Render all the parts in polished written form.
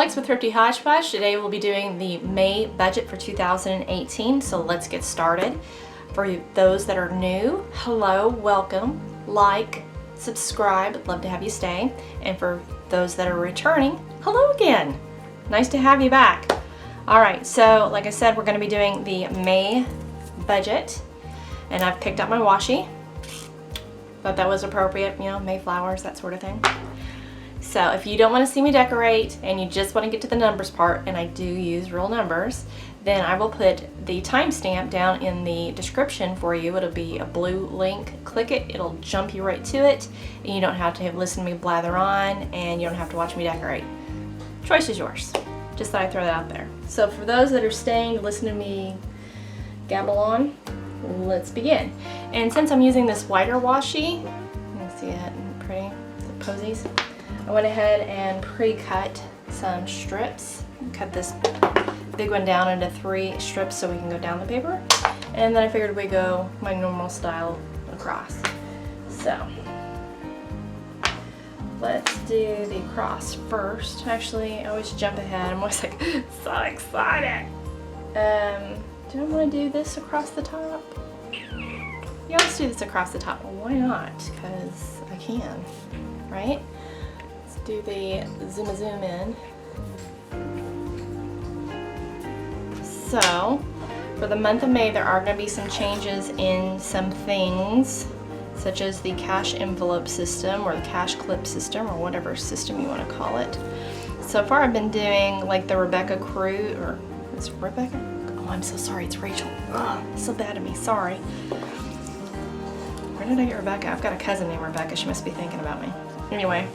Alex with Thrifty Hodgepodge. Today we'll be doing the May budget for 2018, so let's get started. For those that are new, hello, welcome, like, subscribe, I'd love to have you stay. And for those that are returning, hello again. Nice to have you back. Alright, so like I said, we're going to be doing the May budget, and I've picked up my washi. Thought that was appropriate, you know, May flowers, that sort of thing. So if you don't want to see me decorate and you just want to get to the numbers part, and I do use real numbers, then I will put the timestamp down in the description for you. It'll be a blue link. Click it, it'll jump you right to it, and you don't have to listen to me blather on, and you don't have to watch me decorate. Choice is yours. Just thought I'd throw that out there. So for those that are staying to listen to me gabble on, let's begin. And since I'm using this whiter washi, you can see it pretty, the posies. I went ahead and pre-cut some strips. Cut this big one down into 3 strips so we can go down the paper. And then I figured we'd go my normal style across. So let's do the cross first. Actually, I always jump ahead. I'm always like so excited. Do I want to do this across the top? Yeah, let's do this across the top. Well, why not? Because I can, right? Do the zoom in. So for the month of May, there are going to be some changes in some things, such as the cash envelope system or the cash clip system or whatever system you want to call it. So far I've been doing like the Rebecca crew, or is it Rebecca? Oh, I'm so sorry, it's Rachel. Oh, so bad of me, sorry. Where did I get Rebecca? I've got a cousin named Rebecca, she must be thinking about me. Anyway,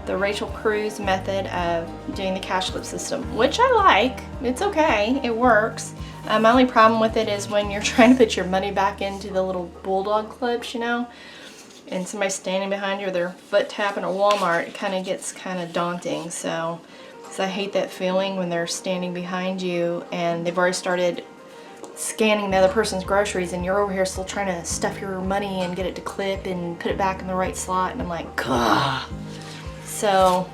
the Rachel Cruz method of doing the cash clip system, which I like. It's okay, it works. My only problem with it is when you're trying to put your money back into the little bulldog clips, you know, and somebody's standing behind you with their foot tapping at Walmart, it kind of gets kind of daunting. So I hate that feeling when they're standing behind you and they've already started scanning the other person's groceries and you're over here still trying to stuff your money and get it to clip and put it back in the right slot, and I'm like, gah. So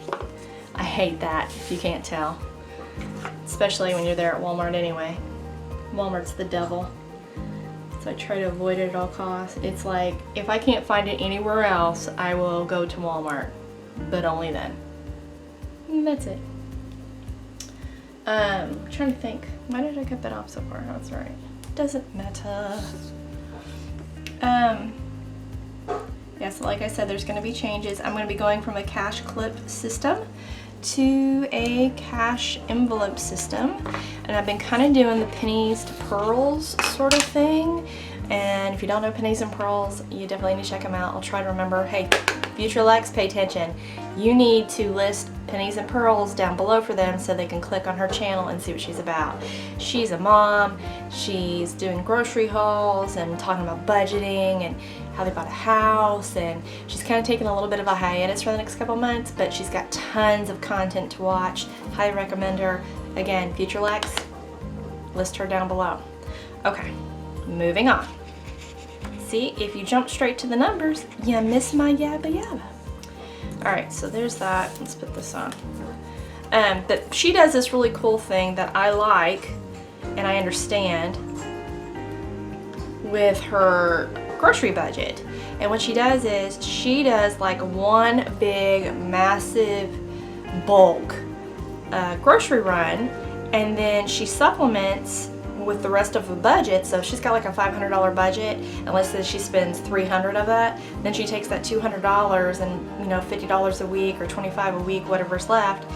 I hate that, if you can't tell, especially when you're there at Walmart anyway. Walmart's the devil, so I try to avoid it at all costs. It's like, if I can't find it anywhere else, I will go to Walmart, but only then. And that's it. I'm trying to think, why did I cut that off so far? That's right, doesn't matter. Yeah, so like I said, there's going to be changes. I'm going to be going from a cash clip system to a cash envelope system, and I've been kind of doing the pennies to pearls sort of thing. And if you don't know Pennies and Pearls, you definitely need to check them out. I'll try to remember. Hey, future Lex, pay attention. You need to list Pennies and Pearls down below for them so they can click on her channel and see what she's about. She's a mom, she's doing grocery hauls and talking about budgeting and how they bought a house, and she's kind of taking a little bit of a hiatus for the next couple months, but she's got tons of content to watch. Highly recommend her. Again, future Lex, list her down below. Okay, moving on. See, if you jump straight to the numbers, you miss my yabba yabba. Alright, so there's that. Let's put this on. But she does this really cool thing that I like and I understand with her grocery budget. And what she does is she does like one big massive bulk grocery run, and then she supplements with the rest of the budget. So if she's got like a $500 budget, and let's say she spends $300 of that, then she takes that $200 and, you know, $50 a week or $25 a week, whatever's left,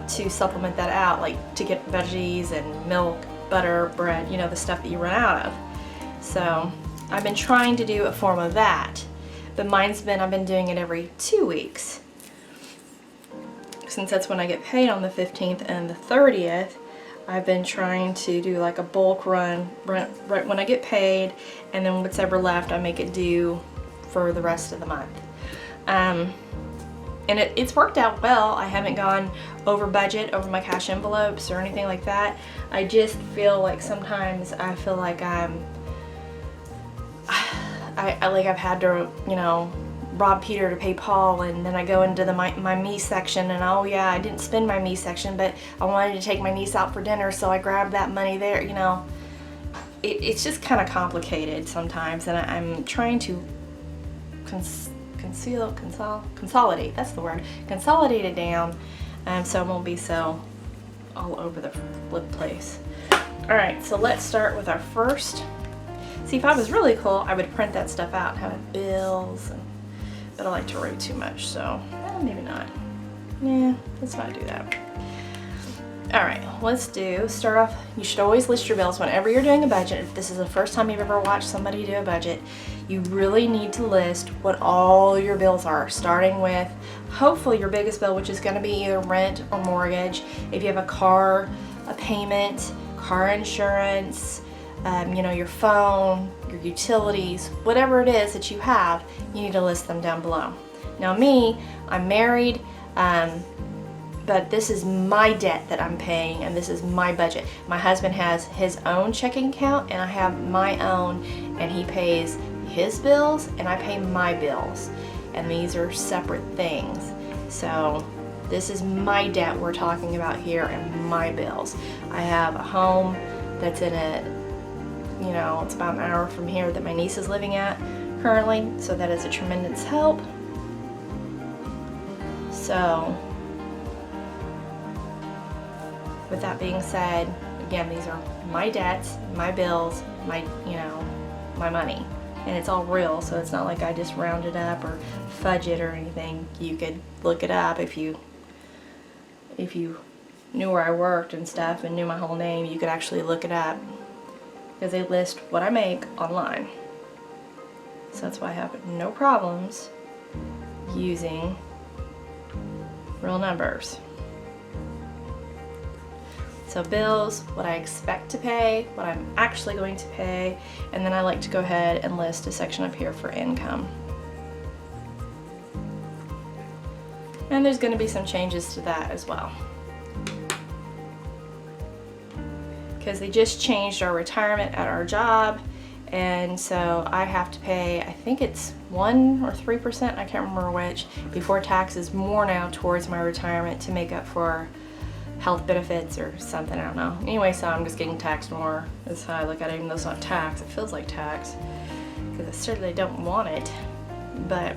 to supplement that out, like to get veggies and milk, butter, bread, you know, the stuff that you run out of. So I've been trying to do a form of that, but I've been doing it every 2 weeks, since that's when I get paid on the 15th and the 30th. I've been trying to do like a bulk run right when I get paid, and then whatever left I make it due for the rest of the month. And it's worked out well. I haven't gone over budget over my cash envelopes or anything like that. I just feel like sometimes I feel like I've had to, you know, rob Peter to pay Paul, and then I go into the my me section, and oh yeah, I didn't spend my me section, but I wanted to take my niece out for dinner, so I grabbed that money there. You know, it's just kind of complicated sometimes, and I'm trying to consolidate. That's the word. Consolidate it down, so it won't be so all over the place. All right, so let's start with our first. See, if I was really cool, I would print that stuff out and have bills, but I like to write too much, so maybe not. Yeah, let's not do that. All right, let's start off. You should always list your bills whenever you're doing a budget. If this is the first time you've ever watched somebody do a budget, you really need to list what all your bills are, starting with hopefully your biggest bill, which is going to be either rent or mortgage. If you have a car, a payment, car insurance, you know, your phone, your utilities, whatever it is that you have, you need to list them down below. Now me, I'm married, but this is my debt that I'm paying, and this is my budget. My husband has his own checking account, and I have my own, and he pays his bills, and I pay my bills. And these are separate things. So this is my debt we're talking about here, and my bills. I have a home that's in you know, it's about an hour from here that my niece is living at currently, so that is a tremendous help. So with that being said, again, these are my debts, my bills, my, you know, my money. And it's all real, so it's not like I just round it up or fudge it or anything. You could look it up if you knew where I worked and stuff and knew my whole name. You could actually look it up, because they list what I make online. So that's why I have no problems using real numbers. So bills, what I expect to pay, what I'm actually going to pay, and then I like to go ahead and list a section up here for income. And there's going to be some changes to that as well, because they just changed our retirement at our job, and so I have to pay, I think it's 1 or 3%, I can't remember which, before taxes more now towards my retirement to make up for health benefits or something, I don't know. Anyway, so I'm just getting taxed more. That's how I look at it, even though it's not tax. It feels like tax, because I certainly don't want it, but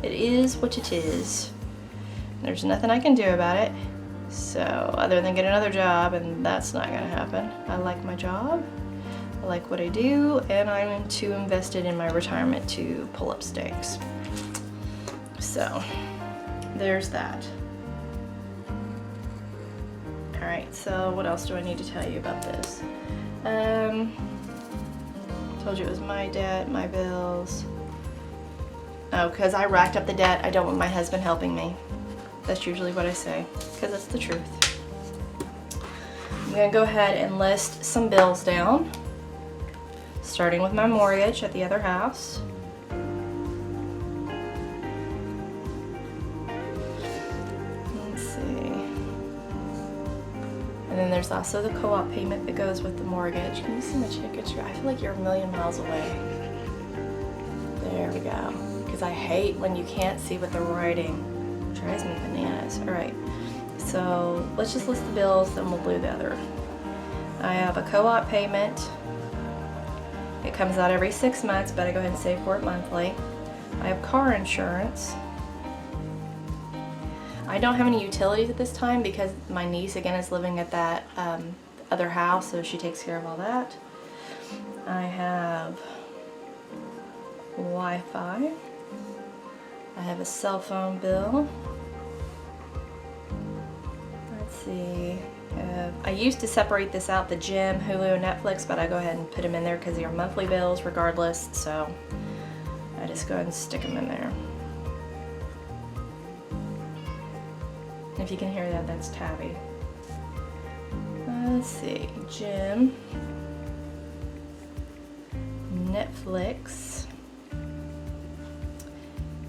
it is what it is. There's nothing I can do about it. So, other than get another job, and that's not gonna happen. I like my job, I like what I do, and I'm too invested in my retirement to pull up stakes. So, there's that. Alright, so what else do I need to tell you about this? Told you it was my debt, my bills. Oh, because I racked up the debt, I don't want my husband helping me. That's usually what I say, because that's the truth. I'm going to go ahead and list some bills down, starting with my mortgage at the other house. Let's see. And then there's also the co-op payment that goes with the mortgage. Can you see my picture? I feel like you're a million miles away. There we go. Because I hate when you can't see what they're writing. Drives me bananas. Alright, so let's just list the bills, then we'll do the other. I have a co-op payment. It comes out every 6 months, but I go ahead and save for it monthly. I have car insurance. I don't have any utilities at this time because my niece again is living at that other house, so she takes care of all that. I have Wi-Fi. I have a cell phone bill. Let's see. I used to separate this out, the gym, Hulu, Netflix, but I go ahead and put them in there because they are monthly bills regardless, so I just go ahead and stick them in there. If you can hear that, that's Tabby. Let's see, gym, Netflix,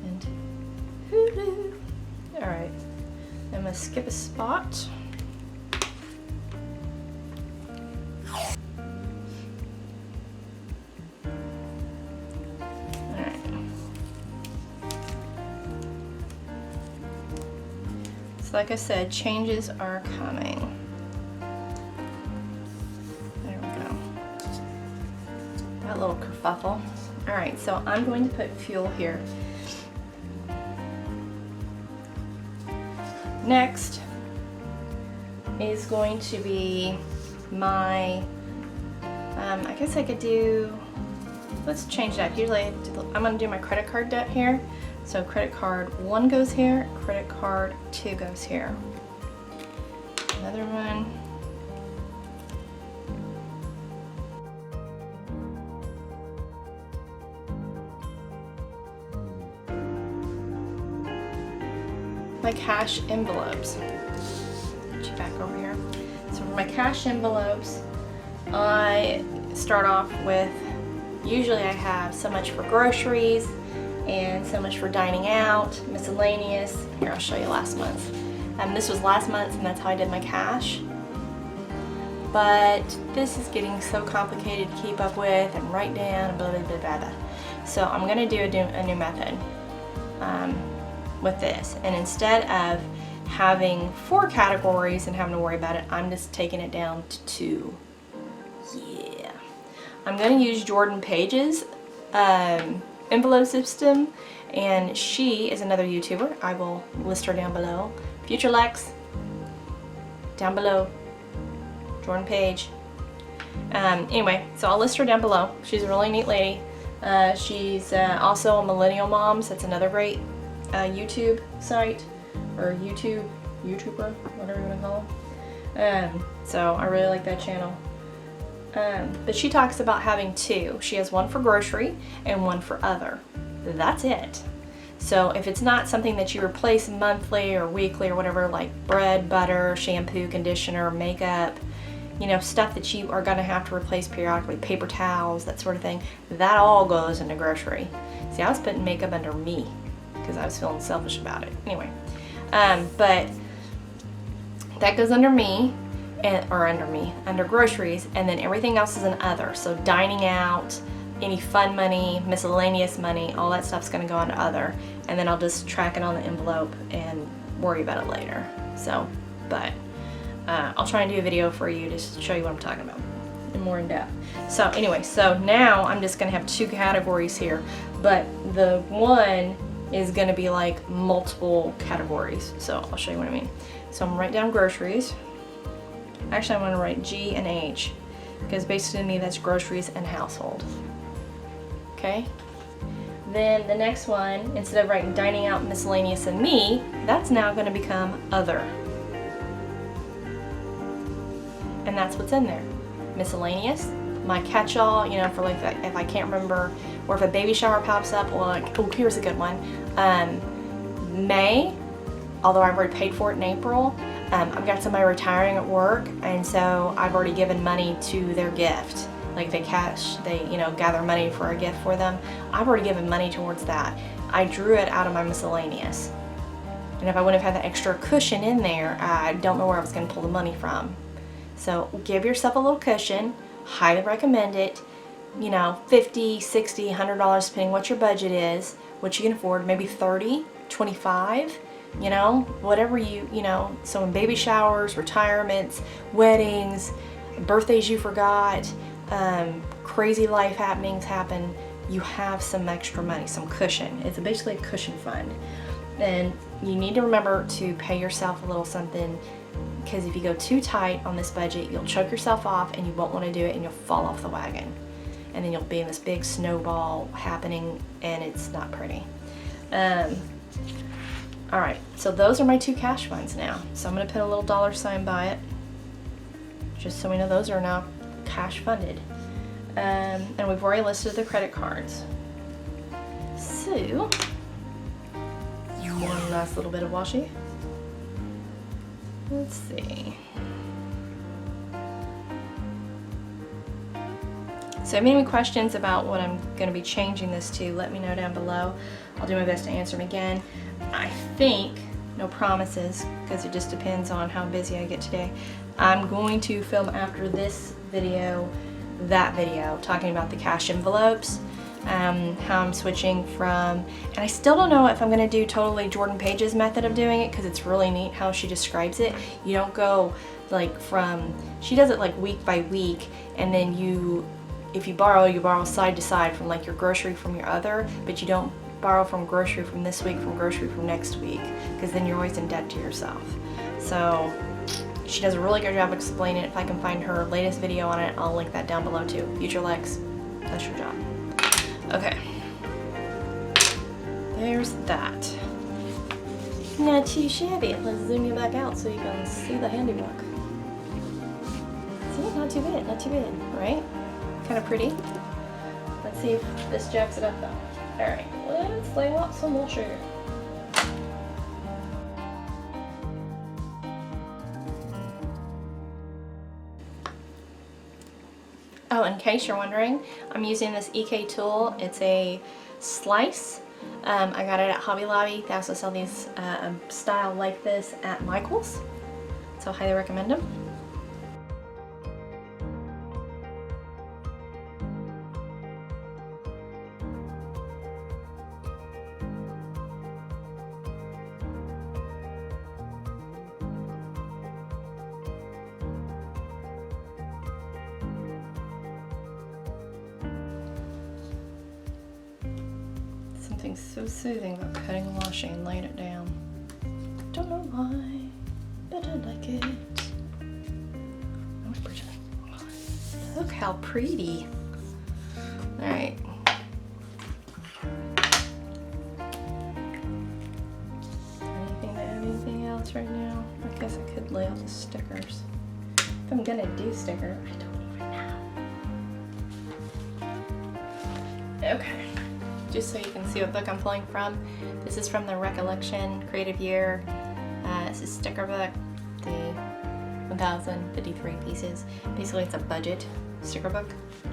and Hulu. Alright, I'm going to skip a spot. So like I said, changes are coming. There we go. That little kerfuffle. All right, so I'm going to put fuel here. Next is going to be my, I guess I could do, let's change that. Usually I'm going to do my credit card debt here. So credit card 1 goes here, credit card 2 goes here. Another one. My cash envelopes. Get you back over here. So for my cash envelopes, I start off with, usually I have so much for groceries and so much for dining out, miscellaneous. Here, I'll show you last month. This was last month, and that's how I did my cash. But this is getting so complicated to keep up with and write down and blah, blah, blah, blah, blah. So I'm gonna do a new method with this. And instead of having 4 categories and having to worry about it, I'm just taking it down to 2. Yeah. I'm gonna use Jordan Page's envelope system, and she is another YouTuber. I will list her down below. Future Lex, down below. Jordan Page. Anyway, so I'll list her down below. She's a really neat lady. She's also a Millennial Moms. That's another great YouTube site, or YouTuber, whatever you want to call them. So I really like that channel. But she talks about having 2. She has one for grocery and one for other. That's it. So if it's not something that you replace monthly or weekly or whatever, like bread, butter, shampoo, conditioner, makeup, you know, stuff that you are going to have to replace periodically, paper towels, that sort of thing, that all goes into grocery. See, I was putting makeup under me because I was feeling selfish about it. Anyway, but that goes under me. Under groceries, and then everything else is an other. So dining out, any fun money, miscellaneous money, all that stuff's gonna go into other, and then I'll just track it on the envelope and worry about it later. So, but I'll try and do a video for you to show you what I'm talking about and more in depth. So anyway, so now I'm just gonna have 2 categories here, but the one is gonna be like multiple categories. So I'll show you what I mean. So I'm gonna write down groceries. Actually, I'm going to write G and H, because basically to me that's groceries and household. Okay? Then the next one, instead of writing dining out, miscellaneous, and me, that's now going to become other. And that's what's in there. Miscellaneous, my catch-all, you know, for like if I can't remember, or if a baby shower pops up, or like, oh, here's a good one. May, although I've already paid for it in April, I've got somebody retiring at work, and so I've already given money to their gift. Like they gather money for a gift for them. I've already given money towards that. I drew it out of my miscellaneous. And if I wouldn't have had the extra cushion in there, I don't know where I was gonna pull the money from. So give yourself a little cushion, highly recommend it. You know, $50, $60, $100, depending what your budget is, what you can afford, maybe 30, 25. You know, whatever you know, so in baby showers, retirements, weddings, birthdays you forgot, crazy life happenings happen, you have some extra money, some cushion. It's basically a cushion fund. And you need to remember to pay yourself a little something, because if you go too tight on this budget, you'll choke yourself off and you won't want to do it, and you'll fall off the wagon. And then you'll be in this big snowball happening, and it's not pretty. All right, so those are my 2 cash funds now. So I'm gonna put a little $sign by it, just so we know those are now cash funded. And we've already listed the credit cards. So, one last little bit of washi. Let's see. So if you have any questions about what I'm going to be changing this to, let me know down below. I'll do my best to answer them again. I think, no promises, because it just depends on how busy I get today, I'm going to film after this video, that video, talking about the cash envelopes. how I'm switching from, and I still don't know if I'm gonna do totally Jordan Page's method of doing it, because it's really neat how she describes it. You don't go like from, she does it like week by week, and then if you borrow side to side from like your grocery from your other, but you don't borrow from grocery from this week from grocery from next week, because then you're always in debt to yourself. So she does a really good job explaining it. If I can find her latest video on it, I'll link that down below too. Future Lex, that's your job. Okay, there's that. Not too shabby. Let's zoom you back out so you can see the handiwork. See, not too bad, not too bad, right? Kind of pretty. Let's see if this jacks it up though. All right, let's lay out some more sugar. Oh, in case you're wondering, I'm using this EK tool. It's a slice. I got it at Hobby Lobby. They also sell these style like this at Michael's, so I highly recommend them. Something so soothing about cutting and washing and laying it down. Don't know why, but I like it. Look how pretty. Alright. Anything else right now? I guess I could lay out the stickers. If I'm gonna do stickers, I don't even know. Okay. Just so you can see what book I'm pulling from. This is from the Recollection Creative Year. It's a sticker book, the 1,053 pieces. Basically it's a budget sticker book,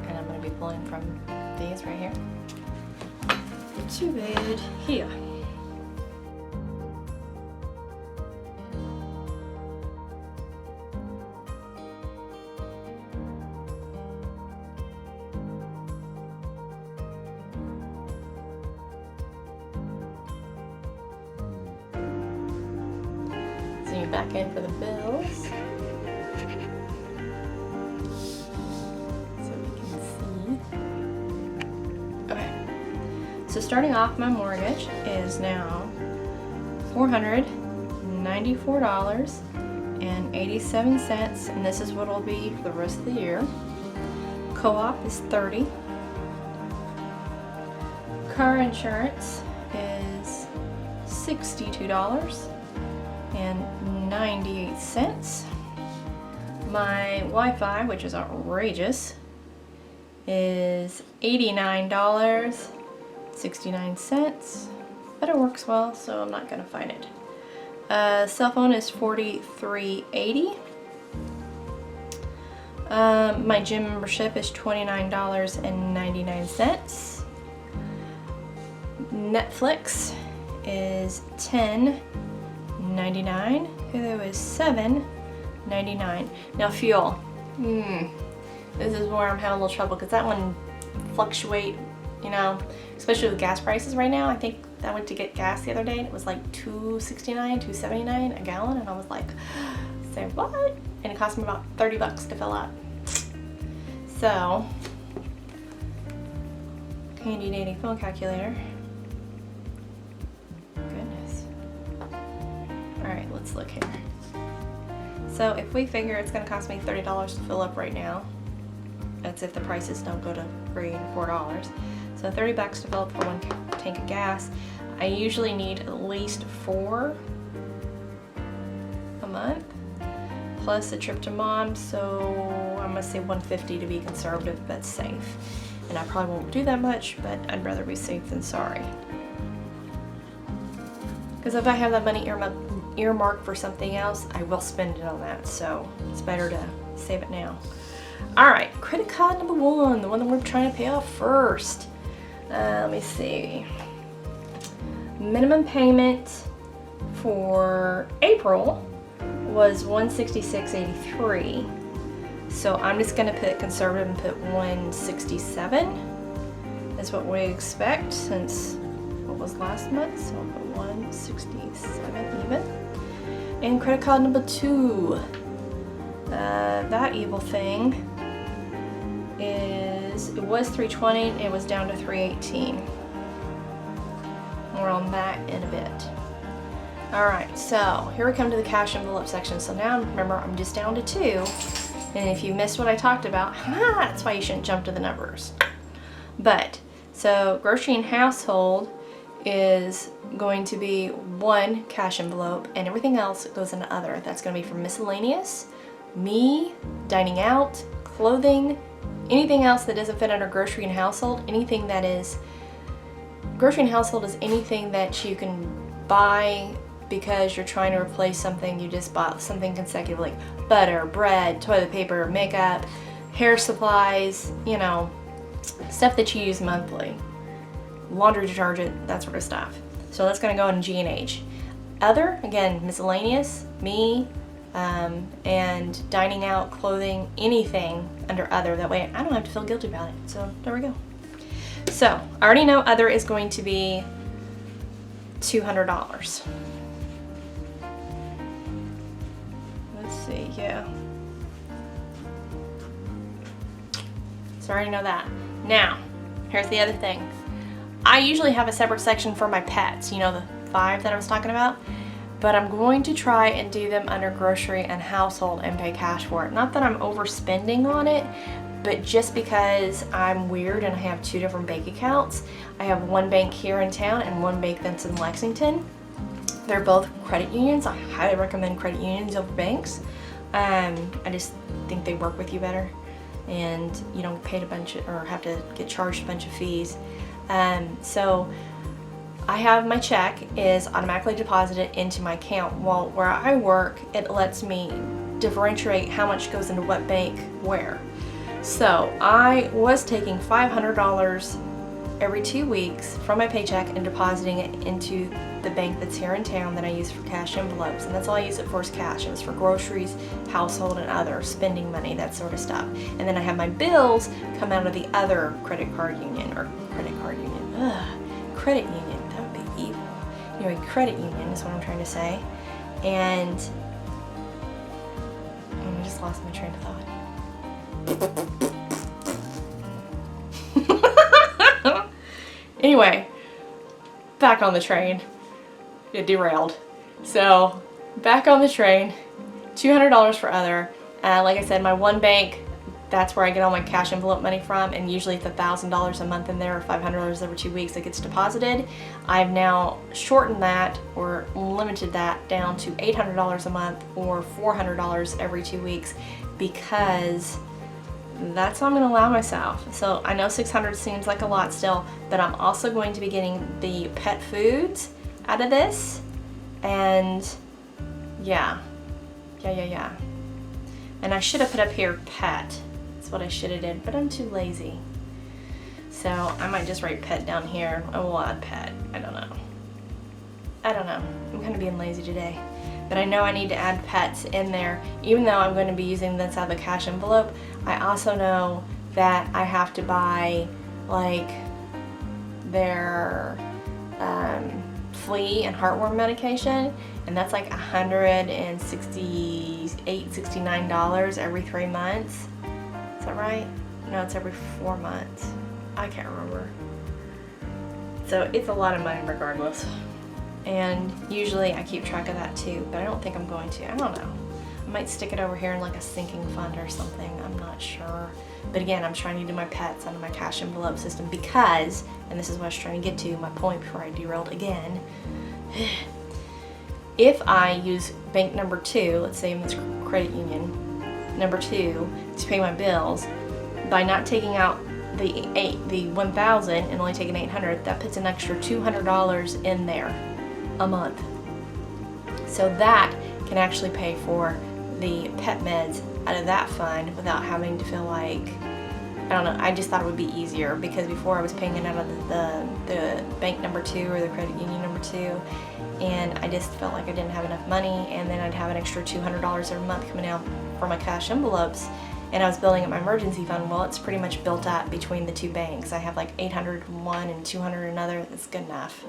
and I'm going to be pulling from these right here. Too bad. Here. Back in for the bills, so we can see. Okay, so starting off, my mortgage is now $494.87, and this is what it'll be for the rest of the year. Co-op is $30. Car insurance is $62.98. My Wi-Fi, which is outrageous, is $89.69, but it works well, so I'm not gonna fight it. Cell phone is $43.80. My gym membership is $29.99. Netflix is $10.99. Hulu is $7.99. Now fuel, this is where I'm having a little trouble, because that one fluctuate, you know, especially with gas prices right now. I think I went to get gas the other day and it was like $2.69, $2.79 a gallon, and I was like, say what? And it cost me about $30 to fill up. So, handy dandy phone calculator. Goodness. Alright, let's look here. So if we figure it's going to cost me $30 to fill up right now, that's if the prices don't go to $3 and $4. So $30 to fill up for one tank of gas. I usually need at least 4 a month, plus a trip to Mom's, so I'm going to say $150 to be conservative but safe. And I probably won't do that much, but I'd rather be safe than sorry. Because if I have that money earmarked for something else, I will spend it on that, so it's better to save it now. Alright, credit card number 1, the one that we're trying to pay off first. Let me see. Minimum payment for April was $166.83. So I'm just going to put conservative and put $167. is what we expect since what was last month, so I'll put 167 even. And credit card number 2. That evil thing it was $320, it was down to $318. More on that in a bit. Alright, so here we come to the cash envelope section. So now remember, I'm just down to 2. And if you missed what I talked about, that's why you shouldn't jump to the numbers. But, so grocery and household is going to be 1 cash envelope, and everything else goes into other. That's going to be for miscellaneous, me, dining out, clothing, anything else that doesn't fit under grocery and household. Anything that is, grocery and household is anything that you can buy because you're trying to replace something you just bought, something consecutively, like butter, bread, toilet paper, makeup, hair supplies, you know, stuff that you use monthly, laundry detergent, that sort of stuff. So that's going to go in G&H. Other, again, miscellaneous, me, and dining out, clothing, anything under other. That way I don't have to feel guilty about it. So there we go. So I already know other is going to be $200. Let's see, yeah. So I already know that. Now, here's the other thing. I usually have a separate section for my pets, you know, the 5 that I was talking about, but I'm going to try and do them under grocery and household and pay cash for it. Not that I'm overspending on it, but just because I'm weird and I have 2 different bank accounts. I have one bank here in town and one bank that's in Lexington. They're both credit unions. I highly recommend credit unions over banks. I just think they work with you better, and you don't get paid a bunch of, or have to get charged a bunch of fees. So I have my check is automatically deposited into my account. Well, where I work, it lets me differentiate how much goes into what bank where. So I was taking $500 every 2 weeks from my paycheck and depositing it into the bank that's here in town that I use for cash envelopes, and that's all I use it for is cash. It was for groceries, household, and other spending money, that sort of stuff. And then I have my bills come out of the other credit card union, or credit card union, credit union, that would be evil. Anyway, credit union is what I'm trying to say. And I just lost my train of thought. Anyway, back on the train. It derailed. So, back on the train, $200 for other. Like I said, my one bank, that's where I get all my cash envelope money from, and usually it's $1,000 a month in there, or $500 every 2 weeks that gets deposited. I've now shortened that, or limited that down to $800 a month, or $400 every 2 weeks, because that's what I'm going to allow myself. So I know $600 seems like a lot still, but I'm also going to be getting the pet foods out of this, and yeah. And I should have put up here pet. That's what I should have did, but I'm too lazy. So I might just write pet down here. Oh, we'll add pet. I don't know. I'm kind of being lazy today. But I know I need to add pets in there. Even though I'm going to be using this out of the cash envelope, I also know that I have to buy like their flea and heartworm medication, and that's like $168, $69 every 3 months. Is that right? No, it's every 4 months. I can't remember. So it's a lot of money regardless. And usually I keep track of that too, but I don't think I'm going to. I don't know. I might stick it over here in like a sinking fund or something. I'm not sure. But again, I'm trying to do my pets under my cash envelope system because, and this is what I was trying to get to, my point before I derailed again. If I use bank number 2, let's say in this credit union, number 2, to pay my bills, by not taking out the $1,000 and only taking $800, that puts an extra $200 in there a month. So that can actually pay for the pet meds out of that fund without having to feel like, I don't know, I just thought it would be easier, because before I was paying it out of the bank number 2 or the credit union number 2, and I just felt like I didn't have enough money, and then I'd have an extra $200 every month coming out for my cash envelopes, and I was building up my emergency fund. Well, it's pretty much built up between the two banks. I have like 800 one and 200 another. That's good enough.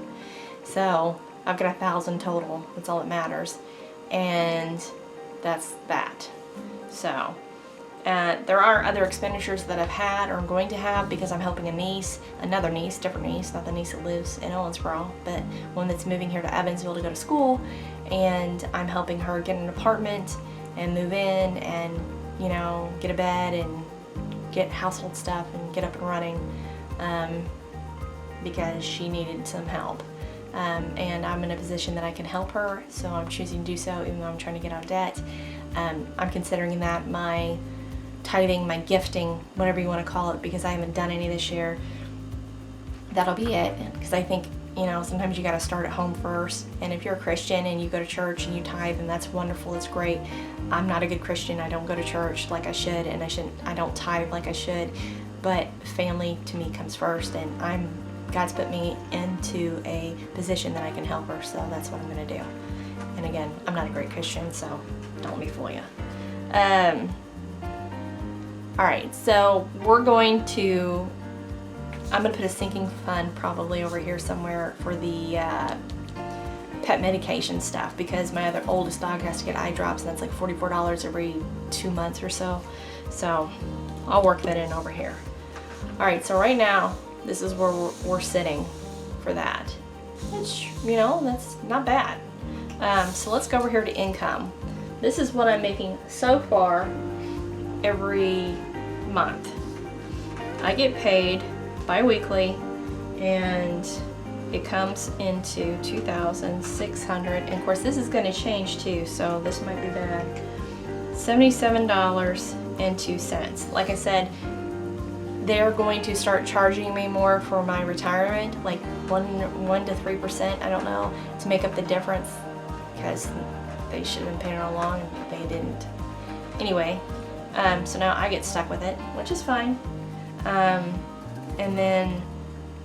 So I've got 1,000 total. That's all that matters, and that's that. So there are other expenditures that I've had or I'm going to have because I'm helping a niece, another niece, different niece, not the niece that lives in Owensboro, but one that's moving here to Evansville to go to school, and I'm helping her get an apartment and move in and, you know, get a bed and get household stuff and get up and running because she needed some help. And I'm in a position that I can help her, so I'm choosing to do so even though I'm trying to get out of debt. I'm considering that my tithing, my gifting, whatever you want to call it, because I haven't done any this year. That'll be it, because I think, you know, sometimes you got to start at home first, and if you're a Christian and you go to church and you tithe, and that's wonderful, it's great. I'm not a good Christian. I don't go to church like I should, and I don't tithe like I should, but family to me comes first, and God's put me into a position that I can help her, so that's what I'm going to do. And again, I'm not a great Christian, so don't let me fool you. Alright, so I'm going to put a sinking fund probably over here somewhere for the pet medication stuff, because my other oldest dog has to get eye drops, and that's like $44 every 2 months or so. So I'll work that in over here. Alright, so right now, this is where we're sitting for that, which, you know, that's not bad. So let's go over here to income. This is what I'm making so far every month. I get paid bi-weekly, and it comes into $2,600, and of course this is going to change too, so this might be bad. $77.02. Like I said, they're going to start charging me more for my retirement, like 1 to 3%, I don't know, to make up the difference, because they should have been paying it all along and they didn't. Anyway, so now I get stuck with it, which is fine. And then,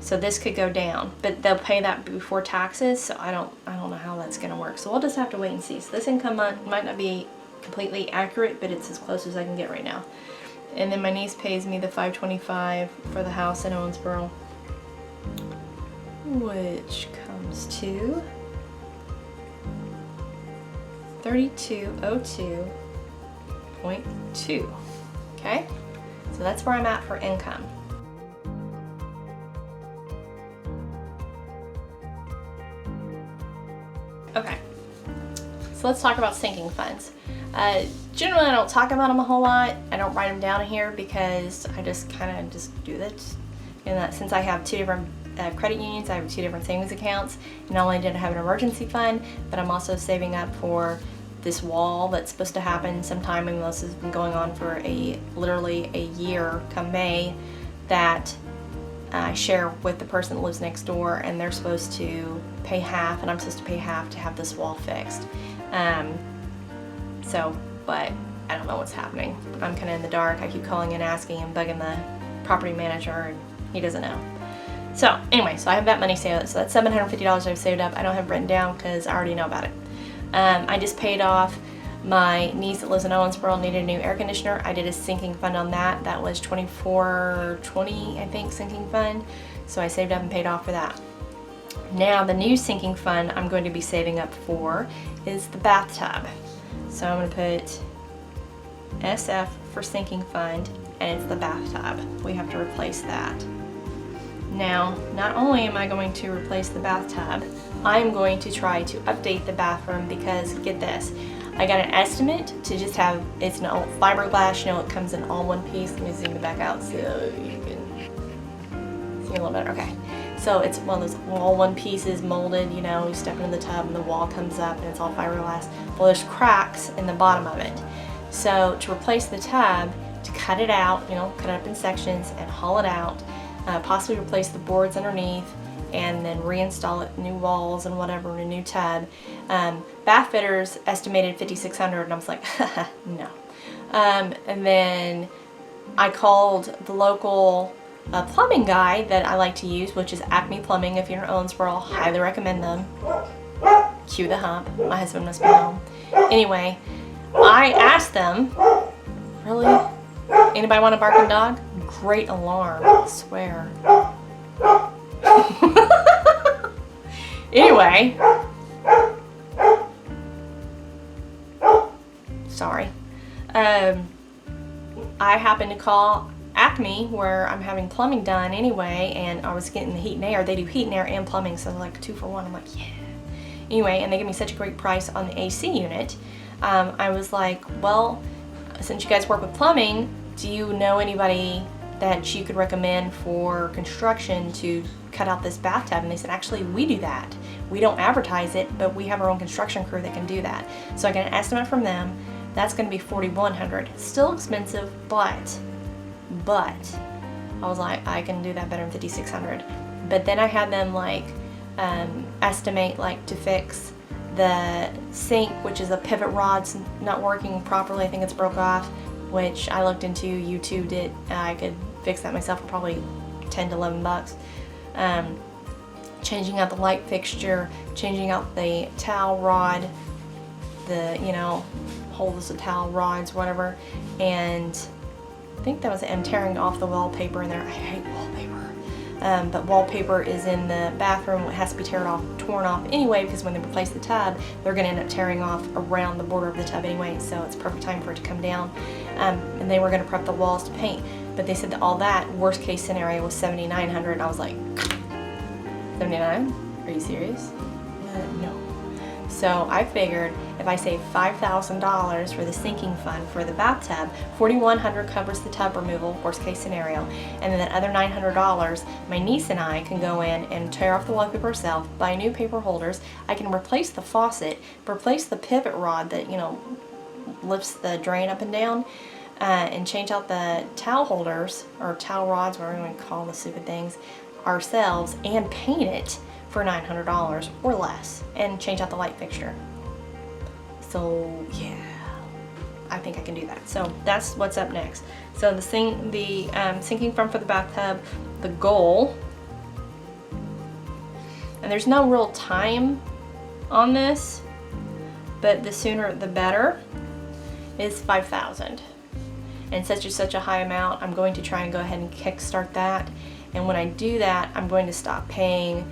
so this could go down, but they'll pay that before taxes, so I don't know how that's gonna work. So we'll just have to wait and see. So this income might not be completely accurate, but it's as close as I can get right now. And then my niece pays me the $525 for the house in Owensboro, which comes to $3202.2. Okay, so that's where I'm at for income. Okay, so let's talk about sinking funds. Generally, I don't talk about them a whole lot. I don't write them down here because I just kind of just do this. And since I have two different credit unions, I have two different savings accounts. And not only did I have an emergency fund, but I'm also saving up for this wall that's supposed to happen sometime, and this has been going on for literally a year come May, that I share with the person that lives next door, and they're supposed to pay half, and I'm supposed to pay half to have this wall fixed. But I don't know what's happening. I'm kind of in the dark. I keep calling and asking and bugging the property manager, and he doesn't know. So anyway, so I have that money saved up. So that's $750 I've saved up. I don't have it written down because I already know about it. I just paid off my niece that lives in Owensboro, needed a new air conditioner. I did a sinking fund on that. That was $2420, I think, sinking fund. So I saved up and paid off for that. Now the new sinking fund I'm going to be saving up for is the bathtub. So I'm going to put SF for sinking fund, and it's the bathtub. We have to replace that. Now, not only am I going to replace the bathtub, I'm going to try to update the bathroom, because get this, I got an estimate to just have, it's an old fiberglass, you know, it comes in all one piece. Let me zoom it back out so you can see a little better. Okay, so it's one of those all one pieces molded, you know, you step into the tub and the wall comes up and it's all fiberglass. Well, there's cracks in the bottom of it. So to replace the tub, to cut it out, you know, cut it up in sections and haul it out, possibly replace the boards underneath, and then reinstall it, new walls and whatever, in a new tub. Bath fitters estimated $5,600, and I was like, no. And then I called the local plumbing guy that I like to use, which is Acme Plumbing. If you're in Owensboro, I'll highly recommend them. Cue the hump. My husband must be home. Anyway, I asked them, really? Anybody want a barking dog? Great alarm, I swear. Anyway. Sorry. I happened to call Acme, where I'm having plumbing done anyway, and I was getting the heat and air. They do heat and air and plumbing, so like 2 for 1. I'm like, yeah. Anyway, and they give me such a great price on the AC unit. I was like, well, since you guys work with plumbing, do you know anybody that you could recommend for construction to cut out this bathtub? And they said, actually, we do that. We don't advertise it, but we have our own construction crew that can do that. So I got an estimate from them. That's going to be $4,100. Still expensive, but I was like, I can do that better than $5,600. But then I had them like estimate like to fix the sink, which is a pivot rod's not working properly. I think it's broke off, which I looked into, YouTubed it. I could fix that myself for probably 10 to 11 bucks. Changing out the light fixture, changing out the towel rod, the, you know, holes the towel rods, whatever, and I think that was it. I'm tearing off the wallpaper in there. I hate wallpaper. But wallpaper is in the bathroom. It has to be torn off anyway, because when they replace the tub, they're going to end up tearing off around the border of the tub anyway, so it's perfect time for it to come down. And they were going to prep the walls to paint, but they said that all that, worst case scenario, was $7,900. I was like, 79? Are you serious? No. So I figured if I save $5,000 for the sinking fund for the bathtub, $4,100 covers the tub removal, worst case scenario, and then that other $900, my niece and I can go in and tear off the wallpaper ourselves, buy new paper holders. I can replace the faucet, replace the pivot rod that, you know, lifts the drain up and down, and change out the towel holders, or towel rods, whatever you want to call the stupid things, ourselves, and paint it for $900 or less, and change out the light fixture. So yeah, I think I can do that. So that's what's up next. So the sinking fund for the bathtub, the goal, and there's no real time on this, but the sooner the better, is $5,000. And since it's such a high amount, I'm going to try and go ahead and kickstart that. And when I do that, I'm going to stop paying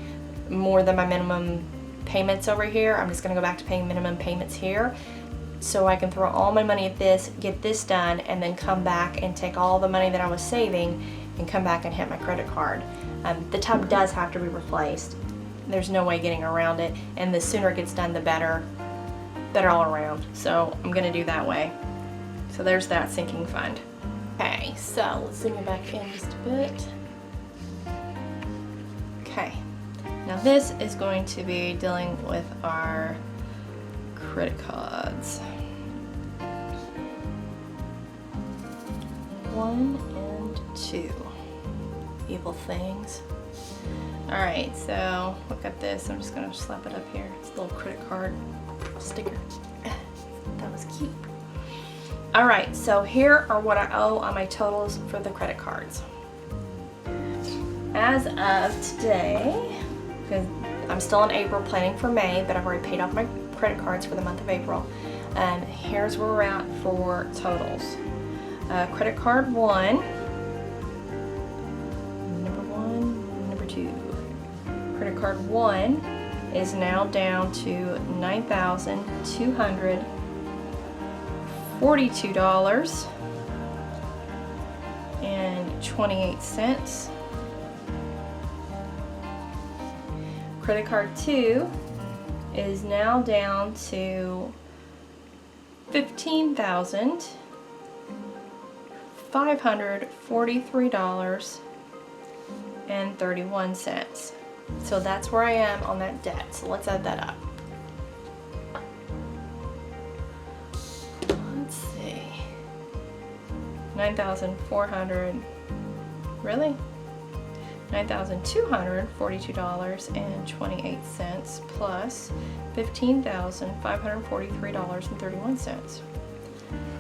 more than my minimum payments over here. I'm just going to go back to paying minimum payments here, so I can throw all my money at this, get this done, and then come back and take all the money that I was saving and come back and hit my credit card. The tub does have to be replaced. There's no way getting around it, and the sooner it gets done, the better all around. So I'm going to do that way. So there's that sinking fund. Okay, so let's zoom it back in just a bit. Okay. Now this is going to be dealing with our credit cards. 1 and 2. Evil things. Alright, so look at this. I'm just going to slap it up here. It's a little credit card sticker. That was cute. Alright, so here are what I owe on my totals for the credit cards. As of today, because I'm still in April planning for May, but I've already paid off my credit cards for the month of April. Here's where we're at for totals. Credit card 1, number 1, number 2. Credit card 1 is now down to $9,242.28. Credit card 2 is now down to $15,543.31. So that's where I am on that debt. So let's add that up. Let's see. 9,400. Really? $9,242.28 plus $15,543.31.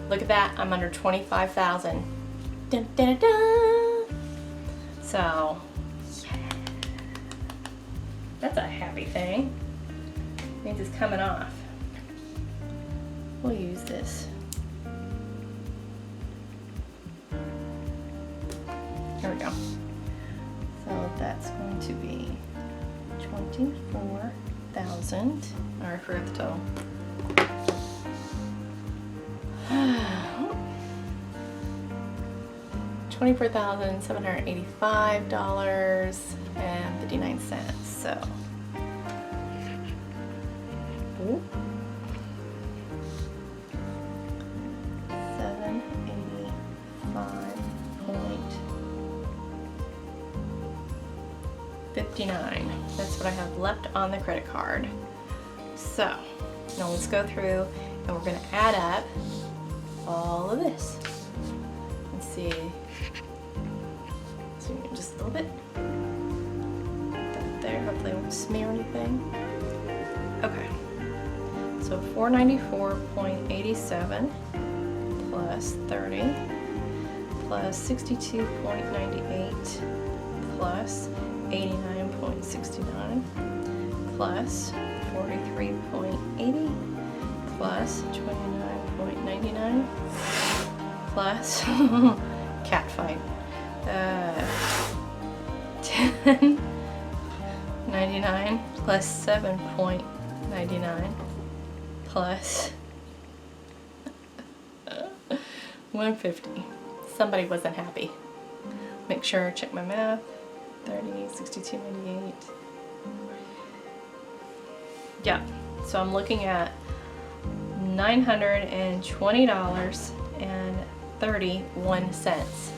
Look at that, I'm under $25,000. Dun, dun, dun, dun. So, yeah. That's a happy thing. Means it's coming off. We'll use this. So that's going to be 24,000. I already forgot the total. $24,785.59. So, ooh, 785.59. That's what I have left on the credit card. So, now let's go through and we're going to add up all of this. Let's see. Zoom in just a little bit. That there, hopefully it won't smear anything. Okay. So 494.87 plus 30 plus 62.98 plus 89.69 plus 43.80 plus 29.99 plus cat fight 10.99 plus 7.99 plus 150. Somebody wasn't happy. Make sure I check my math. 30, 62.98. Yeah, so I'm looking at $920.31.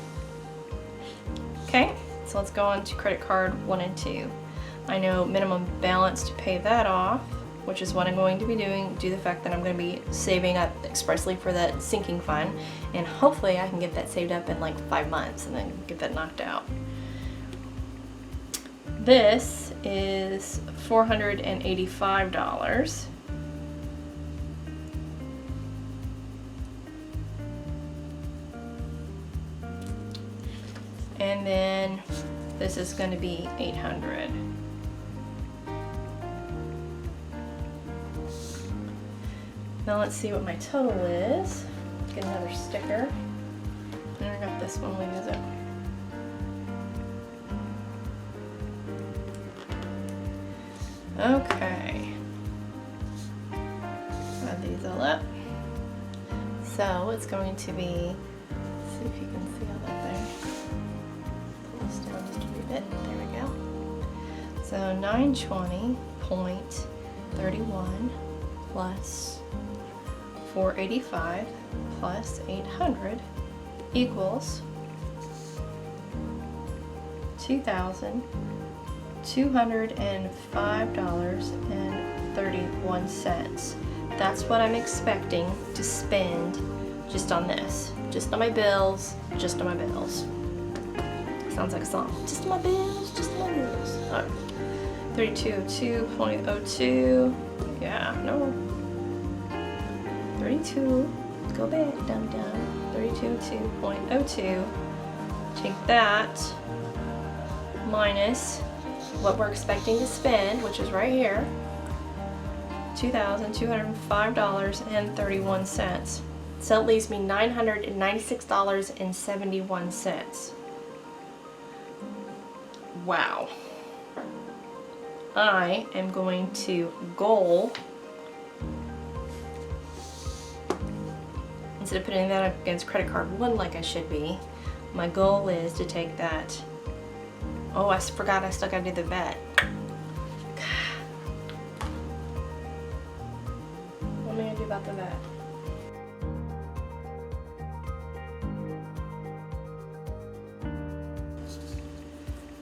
Okay, so let's go on to credit card 1 and 2. I know minimum balance to pay that off, which is what I'm going to be doing due to the fact that I'm going to be saving up expressly for that sinking fund, and hopefully I can get that saved up in like 5 months and then get that knocked out. This is $485. And then this is going to be $800. Now let's see what my total is. Get another sticker. And I got this one, we'll use it. Okay. Add these all up. So it's going to be, let's see if you can see all that there. Pull this down just a wee bit. There we go. So 920.31 plus 485 plus 800 equals $2,205.31. That's what I'm expecting to spend just on this. Just on my bills, just on my bills. Sounds like a song. Just on my bills, just on my bills. All right. 3202.02. Yeah, no. 32. Let's go back, down. 3202.02. Take that minus what we're expecting to spend, which is right here, $2,205.31. So it leaves me $996.71. Wow. I am going to goal, instead of putting that up against credit card 1 like I should be, my goal is to take that. Oh, I forgot I still gotta do the vet. What am I gonna do about the vet?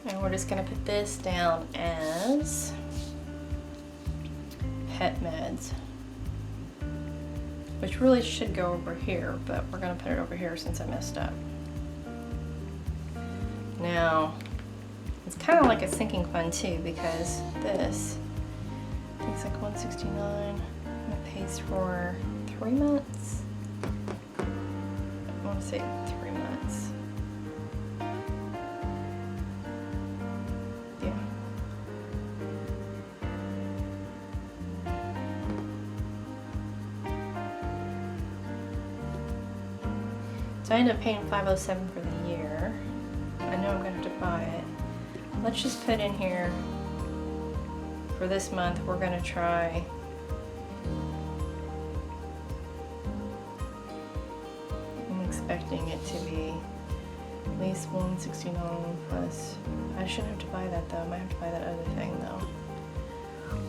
And we're just gonna put this down as pet meds, which really should go over here, but we're gonna put it over here since I messed up. Now, it's kind of like a sinking fund too, because this, I think it's like $169, and it pays for 3 months. I want to say 3 months. Yeah. So I ended up paying $507 for the year. I know I'm going to have to buy it. let's just put in here for this month, we're gonna try I'm expecting it to be at least 169 plus. I shouldn't have to buy that though. I might have to buy that other thing though.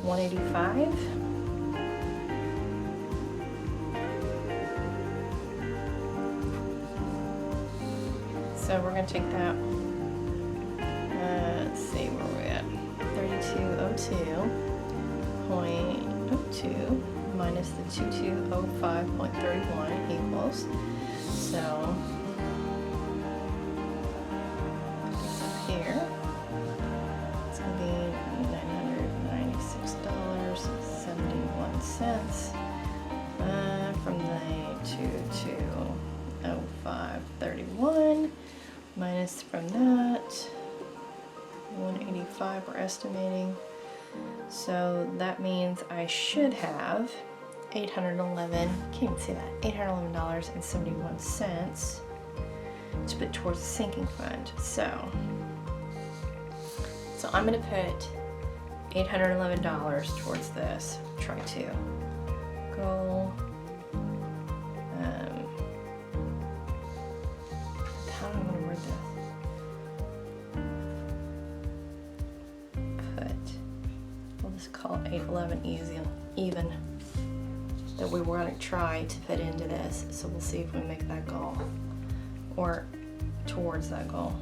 185. So we're gonna take that. Let's see where we're at. 3202.02 minus the 2205.31 equals. So here it's going to be $996.71 from the 2205.31 minus from that 185 we're estimating. So that means I should have $811, can't even see that, $811.71 to put towards the sinking fund. So I'm going to put $811 towards this. Try to go. How do I want to word this? We'll just call it 811 easy, even. That we want to try to fit into this. So we'll see if we make that goal or towards that goal.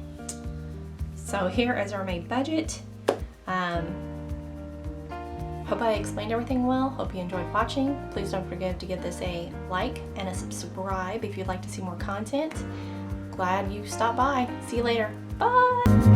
So here is our May budget. Hope I explained everything well. Hope you enjoyed watching. Please don't forget to give this a like and a subscribe if you'd like to see more content. Glad you stopped by. See you later. Bye.